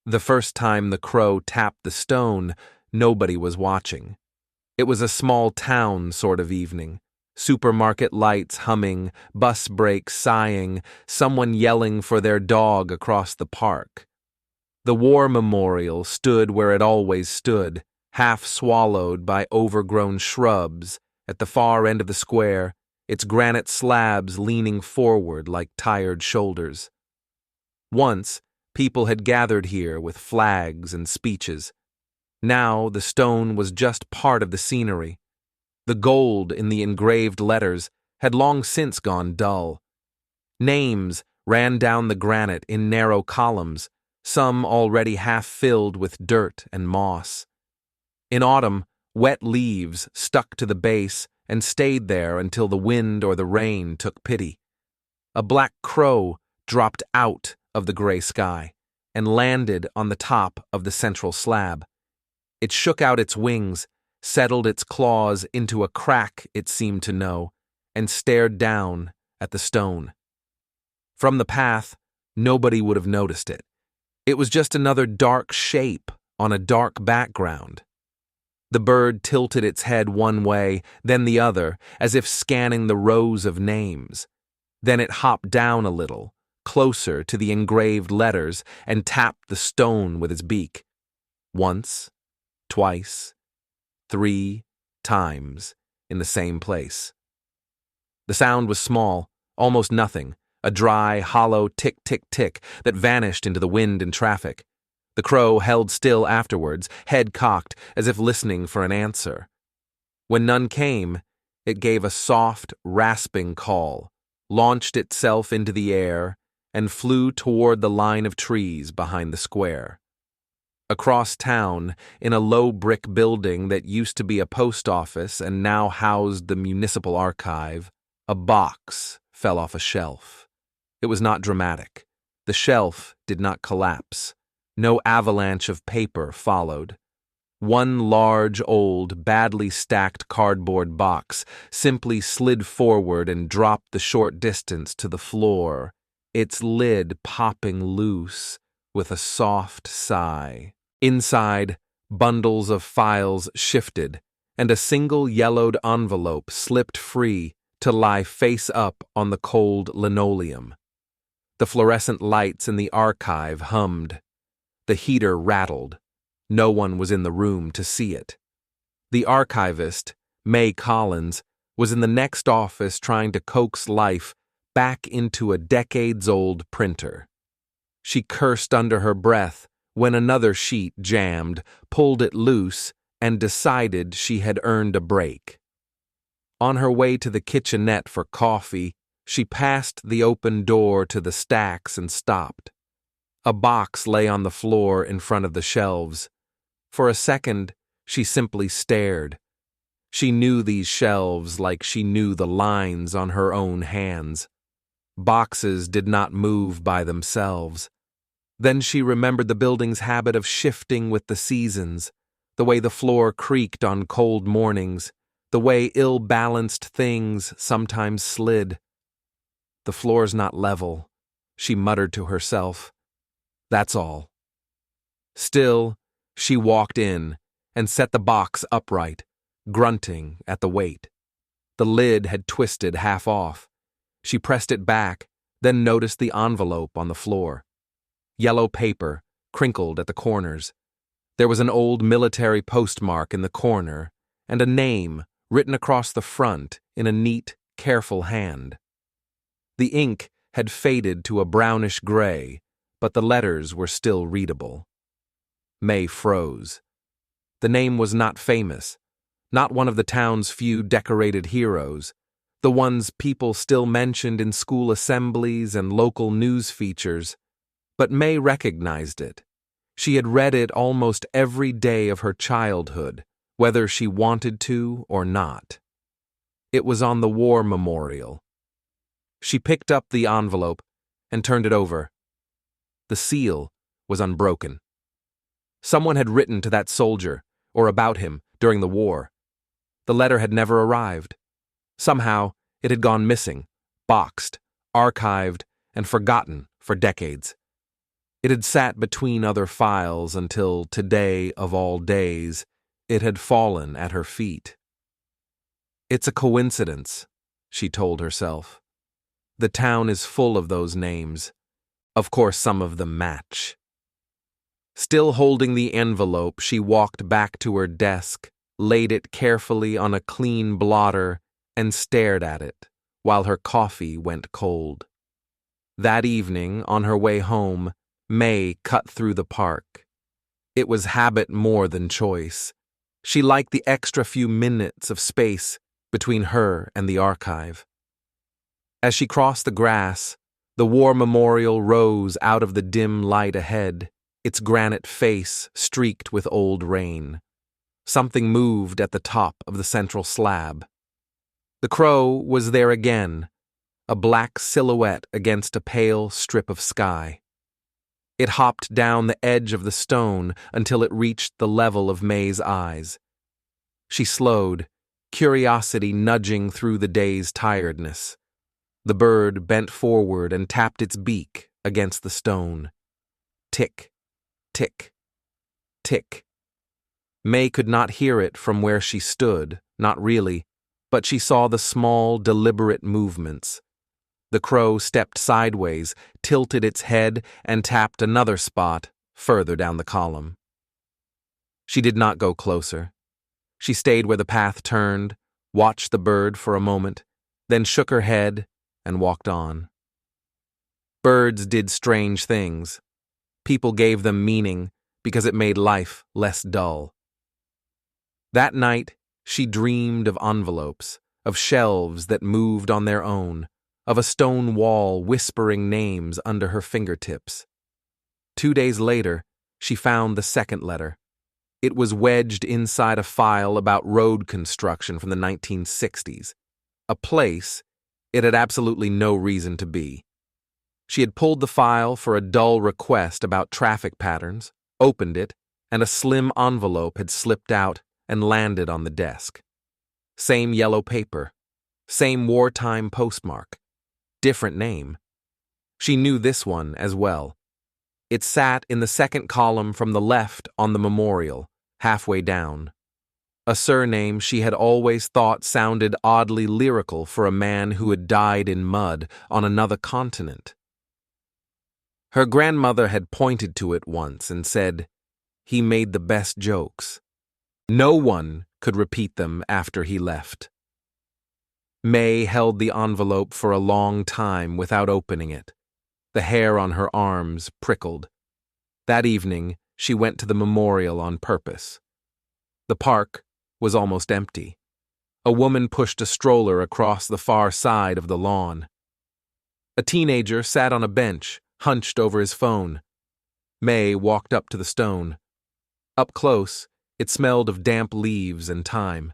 The first time the crow tapped the stone, nobody was watching. It was a small town sort of evening. Supermarket lights humming, bus brakes sighing, someone yelling for their dog across the park. The war memorial stood where it always stood, half swallowed by overgrown shrubs, at the far end of the square, its granite slabs leaning forward like tired shoulders. Once, people had gathered here with flags and speeches. Now the stone was just part of the scenery. The gold in the engraved letters had long since gone dull. Names ran down the granite in narrow columns, some already half filled with dirt and moss. In autumn, wet leaves stuck to the base and stayed there until the wind or the rain took pity. A black crow dropped out of the gray sky and landed on the top of the central slab. It shook out its wings, settled its claws into a crack it seemed to know, and stared down at the stone. From the path, nobody would have noticed it. It was just another dark shape on a dark background. The bird tilted its head one way, then the other, as if scanning the rows of names. Then it hopped down a little, closer to the engraved letters, and tapped the stone with its beak. Once, twice, 3 times, in the same place. The sound was small, almost nothing, a dry, hollow tick-tick-tick that vanished into the wind and traffic. The crow held still afterwards, head cocked, as if listening for an answer. When none came, it gave a soft, rasping call, launched itself into the air, and flew toward the line of trees behind the square. Across town, in a low brick building that used to be a post office and now housed the municipal archive, a box fell off a shelf. It was not dramatic. The shelf did not collapse. No avalanche of paper followed. One large, old, badly stacked cardboard box simply slid forward and dropped the short distance to the floor, its lid popping loose with a soft sigh. Inside, bundles of files shifted, and a single yellowed envelope slipped free to lie face up on the cold linoleum. The fluorescent lights in the archive hummed. The heater rattled. No one was in the room to see it. The archivist, May Collins, was in the next office trying to coax life back into a decades-old printer. She cursed under her breath when another sheet jammed, pulled it loose, and decided she had earned a break. On her way to the kitchenette for coffee, she passed the open door to the stacks and stopped. A box lay on the floor in front of the shelves. For a second, she simply stared. She knew these shelves like she knew the lines on her own hands. Boxes did not move by themselves. Then she remembered the building's habit of shifting with the seasons, the way the floor creaked on cold mornings, the way ill-balanced things sometimes slid. "The floor's not level," she muttered to herself. "That's all." Still, she walked in and set the box upright, grunting at the weight. The lid had twisted half off. She pressed it back, then noticed the envelope on the floor. Yellow paper, crinkled at the corners. There was an old military postmark in the corner, and a name written across the front in a neat, careful hand. The ink had faded to a brownish gray, but the letters were still readable. May froze. The name was not famous, not one of the town's few decorated heroes, the ones people still mentioned in school assemblies and local news features, but May recognized it. She had read it almost every day of her childhood, whether she wanted to or not. It was on the war memorial. She picked up the envelope and turned it over. The seal was unbroken. Someone had written to that soldier, or about him, during the war. The letter had never arrived. Somehow, it had gone missing, boxed, archived, and forgotten for decades. It had sat between other files until today of all days, it had fallen at her feet. It's a coincidence, she told herself. The town is full of those names. Of course, some of them match. Still holding the envelope, she walked back to her desk, laid it carefully on a clean blotter, and stared at it while her coffee went cold. That evening, on her way home, May cut through the park. It was habit more than choice. She liked the extra few minutes of space between her and the archive. As she crossed the grass, the war memorial rose out of the dim light ahead, its granite face streaked with old rain. Something moved at the top of the central slab. The crow was there again, a black silhouette against a pale strip of sky. It hopped down the edge of the stone until it reached the level of May's eyes. She slowed, curiosity nudging through the day's tiredness. The bird bent forward and tapped its beak against the stone. Tick, tick, tick. May could not hear it from where she stood, not really, but she saw the small, deliberate movements. The crow stepped sideways, tilted its head, and tapped another spot further down the column. She did not go closer. She stayed where the path turned, watched the bird for a moment, then shook her head and walked on. Birds did strange things. People gave them meaning because it made life less dull. That night, she dreamed of envelopes, of shelves that moved on their own, of a stone wall whispering names under her fingertips. 2 days later, she found the second letter. It was wedged inside a file about road construction from the 1960s, a place it had absolutely no reason to be. She had pulled the file for a dull request about traffic patterns, opened it, and a slim envelope had slipped out and landed on the desk. Same yellow paper, same wartime postmark. Different name. She knew this one as well. It sat in the second column from the left on the memorial, halfway down. A surname she had always thought sounded oddly lyrical for a man who had died in mud on another continent. Her grandmother had pointed to it once and said, "He made the best jokes." No one could repeat them after he left. May held the envelope for a long time without opening it. The hair on her arms prickled. That evening, she went to the memorial on purpose. The park was almost empty. A woman pushed a stroller across the far side of the lawn. A teenager sat on a bench, hunched over his phone. May walked up to the stone. Up close, it smelled of damp leaves and thyme.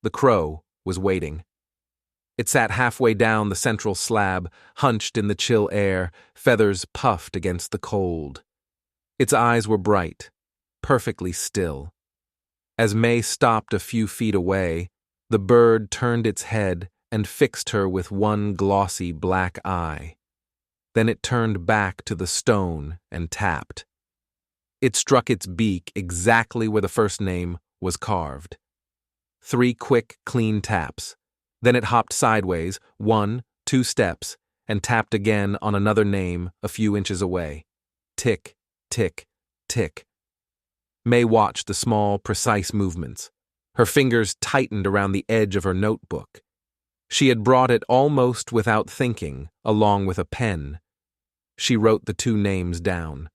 The crow was waiting. It sat halfway down the central slab, hunched in the chill air, feathers puffed against the cold. Its eyes were bright, perfectly still. As May stopped a few feet away, the bird turned its head and fixed her with one glossy black eye. Then it turned back to the stone and tapped. It struck its beak exactly where the first name was carved. 3 quick, clean taps. Then it hopped sideways, 1, 2 steps, and tapped again on another name a few inches away. Tick, tick, tick. May watched the small, precise movements. Her fingers tightened around the edge of her notebook. She had brought it almost without thinking, along with a pen. She wrote the 2 names down.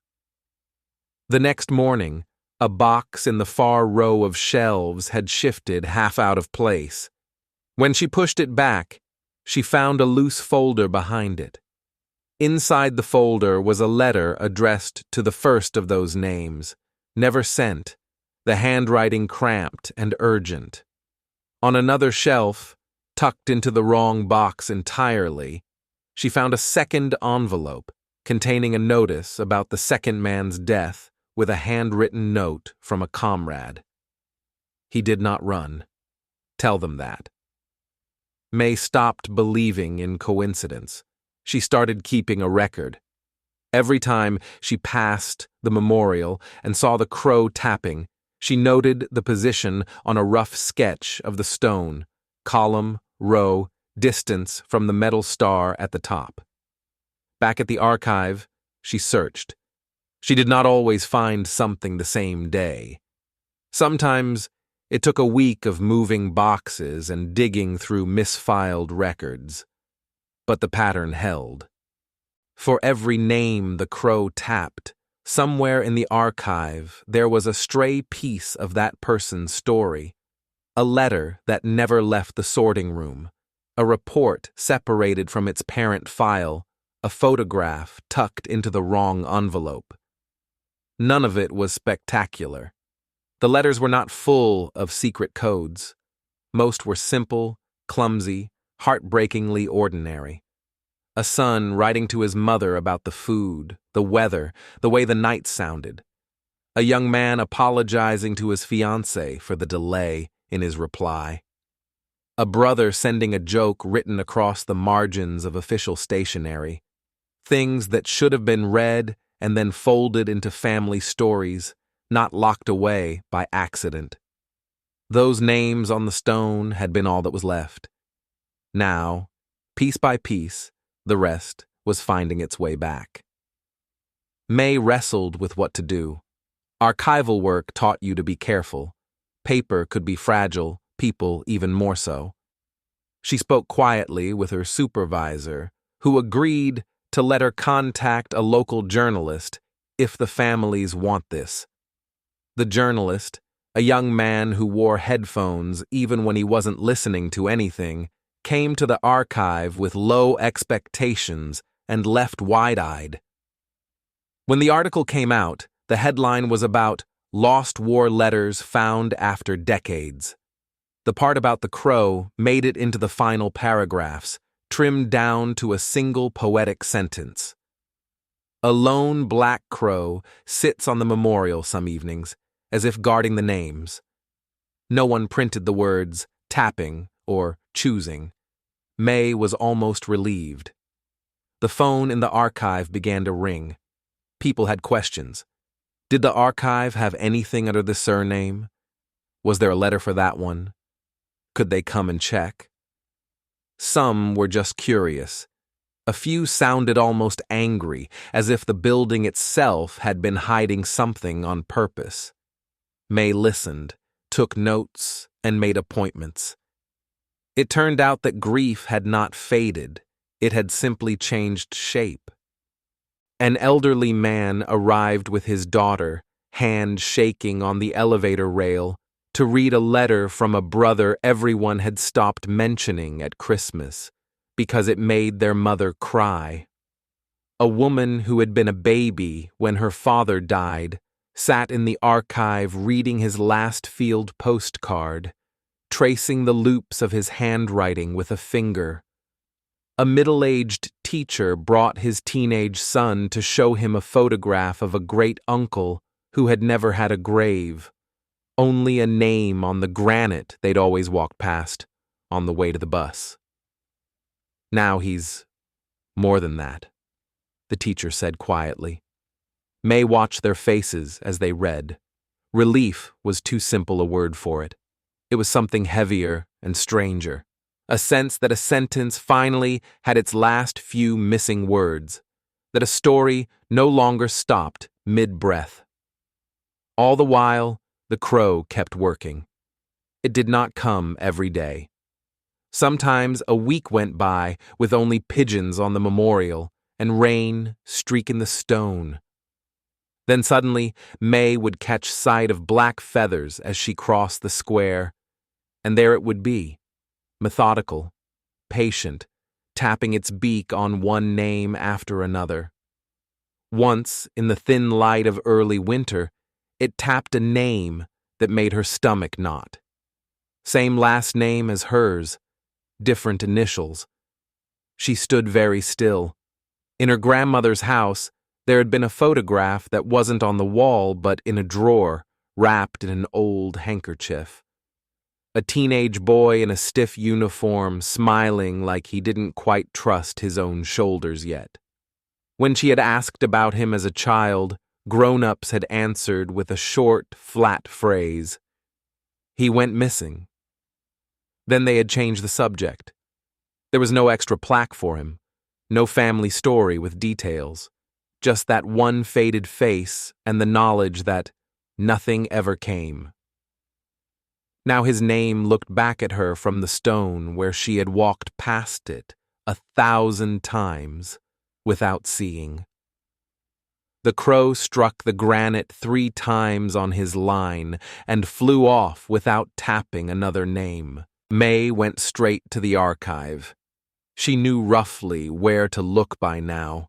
The next morning, a box in the far row of shelves had shifted half out of place. When she pushed it back, she found a loose folder behind it. Inside the folder was a letter addressed to the first of those names, never sent, the handwriting cramped and urgent. On another shelf, tucked into the wrong box entirely, she found a second envelope containing a notice about the second man's death with a handwritten note from a comrade. He did not run. Tell them that. May stopped believing in coincidence. She started keeping a record. Every time she passed the memorial and saw the crow tapping, she noted the position on a rough sketch of the stone, column, row, distance from the metal star at the top. Back at the archive, she searched. She did not always find something the same day. Sometimes it took a week of moving boxes and digging through misfiled records. But the pattern held. For every name the crow tapped, somewhere in the archive there was a stray piece of that person's story. A letter that never left the sorting room, a report separated from its parent file, a photograph tucked into the wrong envelope. None of it was spectacular. The letters were not full of secret codes. Most were simple, clumsy, heartbreakingly ordinary. A son writing to his mother about the food, the weather, the way the night sounded. A young man apologizing to his fiancée for the delay in his reply. A brother sending a joke written across the margins of official stationery. Things that should have been read and then folded into family stories, not locked away by accident. Those names on the stone had been all that was left. Now, piece by piece, the rest was finding its way back. May wrestled with what to do. Archival work taught you to be careful. Paper could be fragile, people even more so. She spoke quietly with her supervisor, who agreed to let her contact a local journalist if the families want this. The journalist, a young man who wore headphones even when he wasn't listening to anything, came to the archive with low expectations and left wide-eyed. When the article came out, the headline was about lost war letters found after decades. The part about the crow made it into the final paragraphs, trimmed down to a single poetic sentence. A lone black crow sits on the memorial some evenings, as if guarding the names. No one printed the words tapping or choosing. May was almost relieved. The phone in the archive began to ring. People had questions. Did the archive have anything under the surname? Was there a letter for that one? Could they come and check? Some were just curious. A few sounded almost angry, as if the building itself had been hiding something on purpose. May listened, took notes, and made appointments. It turned out that grief had not faded. It had simply changed shape. An elderly man arrived with his daughter, hand shaking on the elevator rail, to read a letter from a brother everyone had stopped mentioning at Christmas because it made their mother cry. A woman who had been a baby when her father died sat in the archive reading his last field postcard, tracing the loops of his handwriting with a finger. A middle-aged teacher brought his teenage son to show him a photograph of a great-uncle who had never had a grave, only a name on the granite they'd always walked past on the way to the bus. Now he's more than that, the teacher said quietly. May watched their faces as they read. Relief was too simple a word for it. It was something heavier and stranger, a sense that a sentence finally had its last few missing words, that a story no longer stopped mid-breath. All the while, the crow kept working. It did not come every day. Sometimes a week went by with only pigeons on the memorial and rain streaking the stone. Then suddenly, May would catch sight of black feathers as she crossed the square, and there it would be, methodical, patient, tapping its beak on one name after another. Once, in the thin light of early winter, it tapped a name that made her stomach knot. Same last name as hers, different initials. She stood very still. In her grandmother's house, there had been a photograph that wasn't on the wall but in a drawer, wrapped in an old handkerchief. A teenage boy in a stiff uniform smiling like he didn't quite trust his own shoulders yet. When she had asked about him as a child, grown-ups had answered with a short, flat phrase. He went missing. Then they had changed the subject. There was no extra plaque for him, no family story with details, just that one faded face and the knowledge that nothing ever came. Now his name looked back at her from the stone where she had walked past it 1,000 times without seeing. The crow struck the granite 3 times on his line and flew off without tapping another name. May went straight to the archive. She knew roughly where to look by now.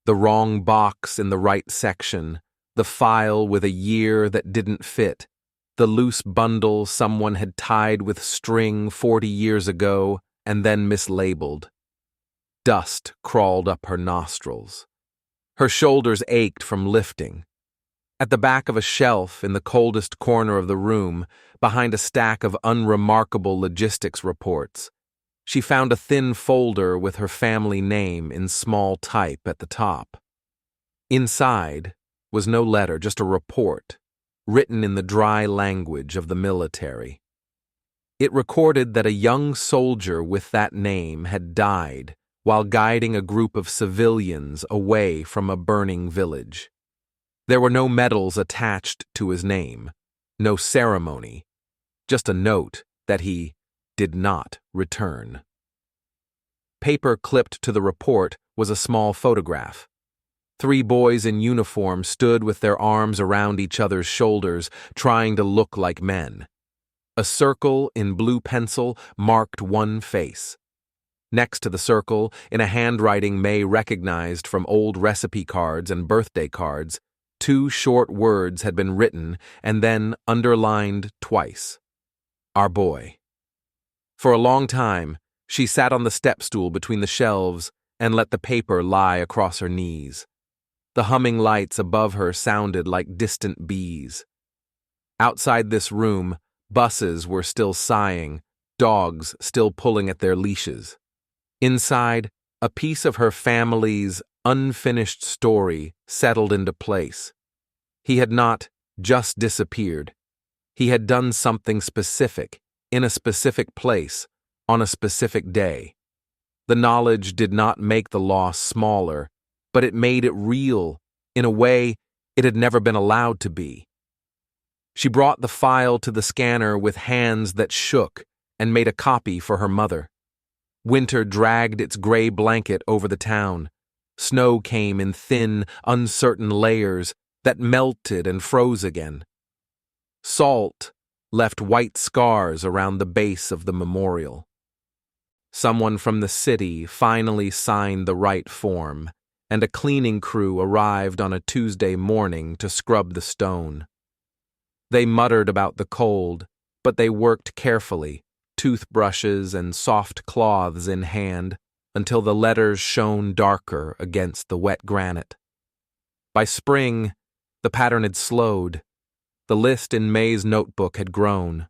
The wrong box in the right section, the file with a year that didn't fit, the loose bundle someone had tied with string 40 years ago and then mislabeled. Dust crawled up her nostrils. Her shoulders ached from lifting. At the back of a shelf in the coldest corner of the room, behind a stack of unremarkable logistics reports, she found a thin folder with her family name in small type at the top. Inside was no letter, just a report, written in the dry language of the military. It recorded that a young soldier with that name had died while guiding a group of civilians away from a burning village. There were no medals attached to his name, no ceremony, just a note that he did not return. Paper clipped to the report was a small photograph. 3 boys in uniform stood with their arms around each other's shoulders, trying to look like men. A circle in blue pencil marked one face. Next to the circle, in a handwriting May recognized from old recipe cards and birthday cards, 2 short words had been written and then underlined twice. Our boy. For a long time, she sat on the step stool between the shelves and let the paper lie across her knees. The humming lights above her sounded like distant bees. Outside this room, buses were still sighing, dogs still pulling at their leashes. Inside, a piece of her family's unfinished story settled into place. He had not just disappeared. He had done something specific, in a specific place, on a specific day. The knowledge did not make the loss smaller, but it made it real in a way it had never been allowed to be. She brought the file to the scanner with hands that shook and made a copy for her mother. Winter dragged its gray blanket over the town. Snow came in thin, uncertain layers that melted and froze again. Salt left white scars around the base of the memorial. Someone from the city finally signed the right form, and a cleaning crew arrived on a Tuesday morning to scrub the stone. They muttered about the cold, but they worked carefully, toothbrushes and soft cloths in hand, until the letters shone darker against the wet granite. By spring, the pattern had slowed. The list in May's notebook had grown.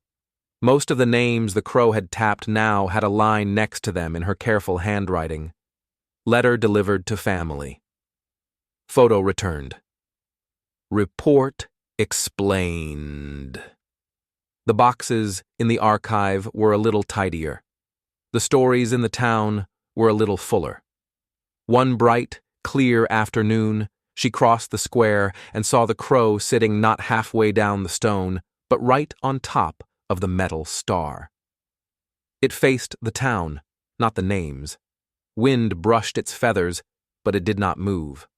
Most of the names the crow had tapped now had a line next to them in her careful handwriting. Letter delivered to family. Photo returned. Report explained. The boxes in the archive were a little tidier. The stories in the town were a little fuller. One bright, clear afternoon, she crossed the square and saw the crow sitting not halfway down the stone, but right on top of the metal star. It faced the town, not the names. Wind brushed its feathers, but it did not move.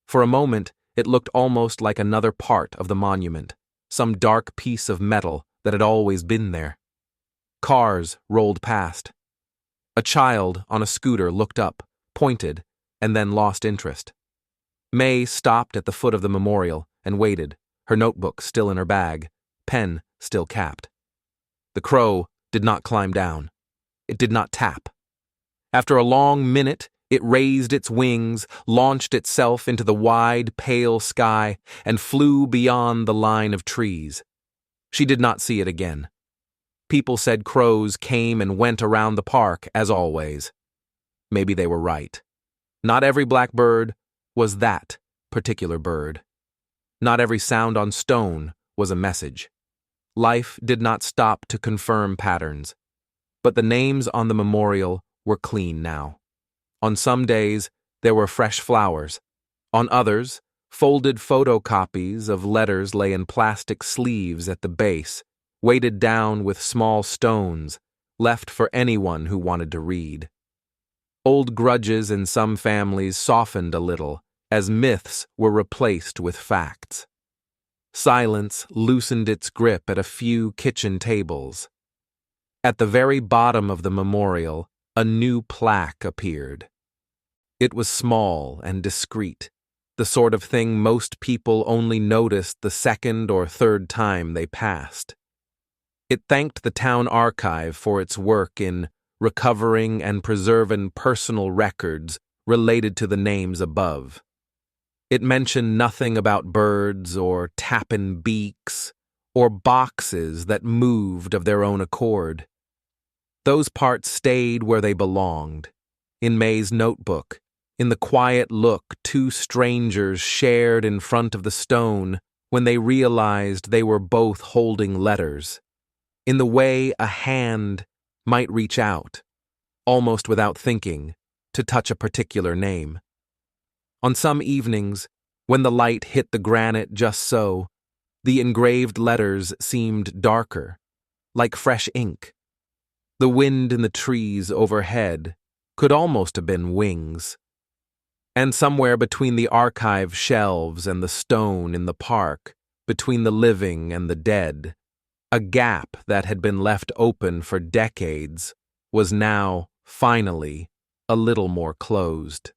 For a moment, it looked almost like another part of the monument, some dark piece of metal that had always been there. Cars rolled past. A child on a scooter looked up, pointed, and then lost interest. May stopped at the foot of the memorial and waited, her notebook still in her bag, pen still capped. The crow did not climb down. It did not tap. After a long minute, it raised its wings, launched itself into the wide, pale sky, and flew beyond the line of trees. She did not see it again. People said crows came and went around the park, as always. Maybe they were right. Not every blackbird, was that particular bird. Not every sound on stone was a message. Life did not stop to confirm patterns, but the names on the memorial were clean now. On some days, there were fresh flowers. On others, folded photocopies of letters lay in plastic sleeves at the base, weighted down with small stones, left for anyone who wanted to read. Old grudges in some families softened a little as myths were replaced with facts. Silence loosened its grip at a few kitchen tables. At the very bottom of the memorial, a new plaque appeared. It was small and discreet, the sort of thing most people only noticed the second or third time they passed. It thanked the town archive for its work in recovering and preserving personal records related to the names above. It mentioned nothing about birds or tapping beaks or boxes that moved of their own accord. Those parts stayed where they belonged, in May's notebook, in the quiet look two strangers shared in front of the stone when they realized they were both holding letters, in the way a hand might reach out, almost without thinking, to touch a particular name. On some evenings, when the light hit the granite just so, the engraved letters seemed darker, like fresh ink. The wind in the trees overhead could almost have been wings. And somewhere between the archive shelves and the stone in the park, between the living and the dead, a gap that had been left open for decades was now, finally, a little more closed.